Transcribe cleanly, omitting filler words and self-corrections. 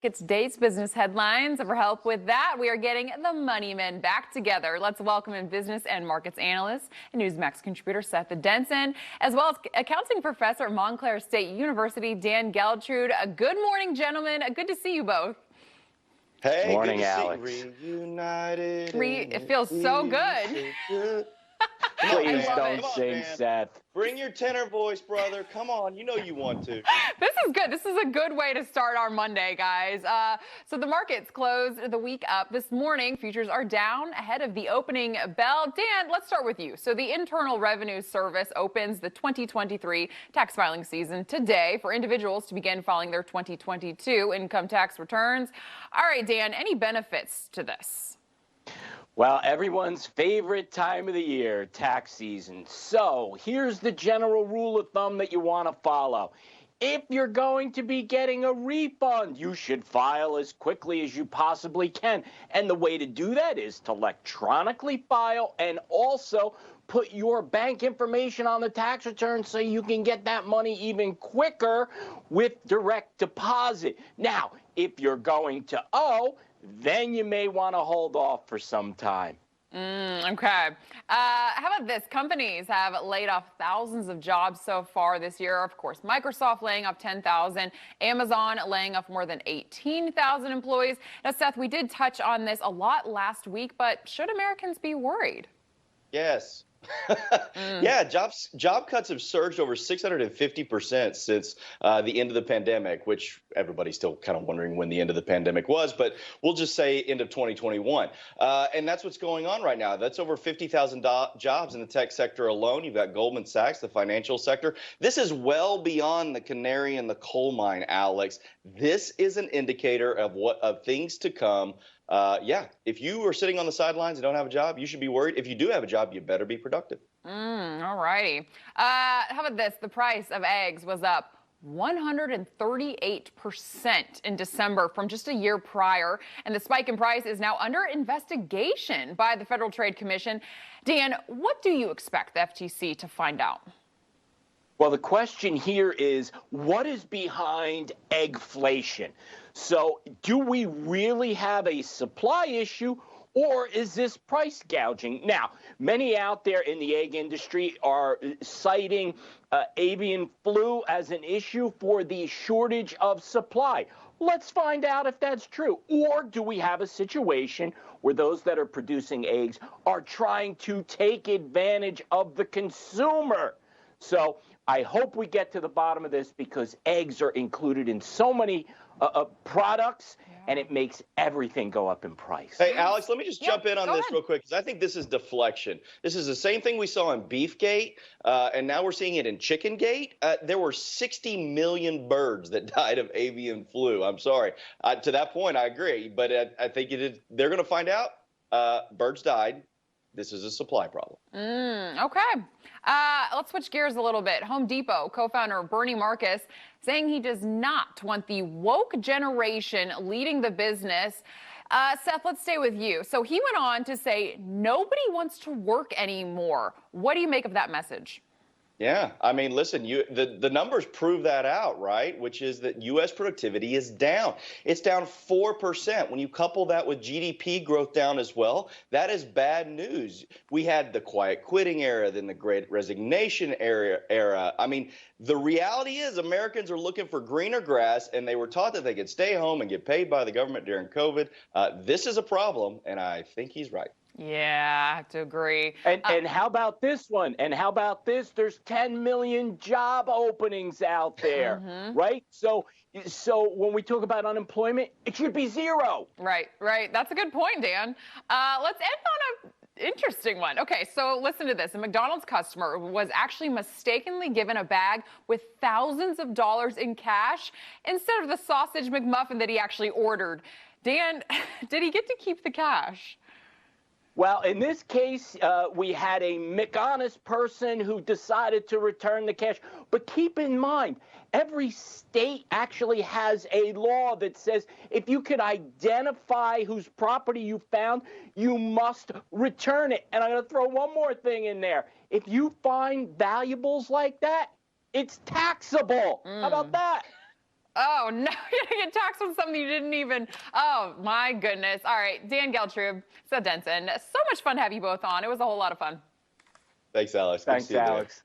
It's Date's business headlines. For help with that, we are getting the Money Men back together. Let's welcome in business and markets analyst and NewsMax contributor Seth Denson, as well as accounting professor at Montclair State University, Dan Geltrude. Good morning, gentlemen. Good to see you both. Hey, morning, good to Alex. see Reunited. It feels so good. Please don't Come on, sing, man. Seth. Bring your tenor voice, brother. Come on, you know you want to. This is good. This is a good way to start our Monday, guys. So the markets closed the week up this morning. Futures are down ahead of the opening bell. Dan, let's start with you. So the Internal Revenue Service opens the 2023 tax filing season today for individuals to begin filing their 2022 income tax returns. All right, Dan, any benefits to this? Well, everyone's favorite time of the year, tax season. So here's the general rule of thumb that you want to follow. If you're going to be getting a refund, you should file as quickly as you possibly can. And the way to do that is to electronically file and also put your bank information on the tax return so you can get that money even quicker with direct deposit. Now, if you're going to owe, then you may want to hold off for some time. Okay. How about this? Companies have laid off thousands of jobs so far this year. Of course, Microsoft laying off 10,000, Amazon laying off more than 18,000 employees. Now, Seth, we did touch on this a lot last week, but should Americans be worried? Yes. Yeah, job cuts have surged over 650% since the end of the pandemic, which everybody's still kind of wondering when the end of the pandemic was, but we'll just say end of 2021. And that's what's going on right now. That's over 50,000 jobs in the tech sector alone. You've got Goldman Sachs, the financial sector. This is well beyond the canary in the coal mine, Alex. This is an indicator of things to come. Yeah, if you are sitting on the sidelines and don't have a job, you should be worried. If you do have a job, you better be productive. All righty. How about this? The price of eggs was up 138% in December from just a year prior. And the spike in price is now under investigation by the Federal Trade Commission. Dan, what do you expect the FTC to find out? Well, the question here is, what is behind eggflation? So do we really have a supply issue, or is this price gouging? Now, many out there in the egg industry are citing avian flu as an issue for the shortage of supply. Let's find out if that's true. Or do we have a situation where those that are producing eggs are trying to take advantage of the consumer? So I hope we get to the bottom of this, because eggs are included in so many products, and it makes everything go up in price. Hey, Alex, let me just jump in on this real quick, because I think this is deflection. This is the same thing we saw in Beefgate, and now we're seeing it in Chickengate. There were 60 million birds that died of avian flu. I'm sorry. To that point, I agree, but I think they're going to find out. Birds died. This is a supply problem. Okay. Let's switch gears a little bit. Home Depot co-founder Bernie Marcus saying he does not want the woke generation leading the business. Seth, let's stay with you. So he went on to say nobody wants to work anymore. What do you make of that message? Yeah, I mean, listen, the numbers prove that out, right? Which is that U.S. productivity is down. It's down 4%. When you couple that with GDP growth down as well, that is bad news. We had the quiet quitting era, then the great resignation era. I mean, the reality is Americans are looking for greener grass, and they were taught that they could stay home and get paid by the government during COVID. This is a problem, and I think he's right. Yeah, I have to agree. And how about this one? And how about this? There's 10 million job openings out there, right? So when we talk about unemployment, it should be zero. Right. That's a good point, Dan. Let's end on an interesting one. Okay, so listen to this. A McDonald's customer was actually mistakenly given a bag with thousands of dollars in cash instead of the sausage McMuffin that he actually ordered. Dan, did he get to keep the cash? Well, in this case, we had a McHonest person who decided to return the cash. But keep in mind, every state actually has a law that says if you could identify whose property you found, you must return it. And I'm going to throw one more thing in there. If you find valuables like that, it's taxable. How about that? Oh, no, you're going to get taxed on something you didn't even. Oh, my goodness. All right, Dan Geltrude, Seth Denson. So much fun to have you both on. It was a whole lot of fun. Thanks, Alex. Thanks, Alex.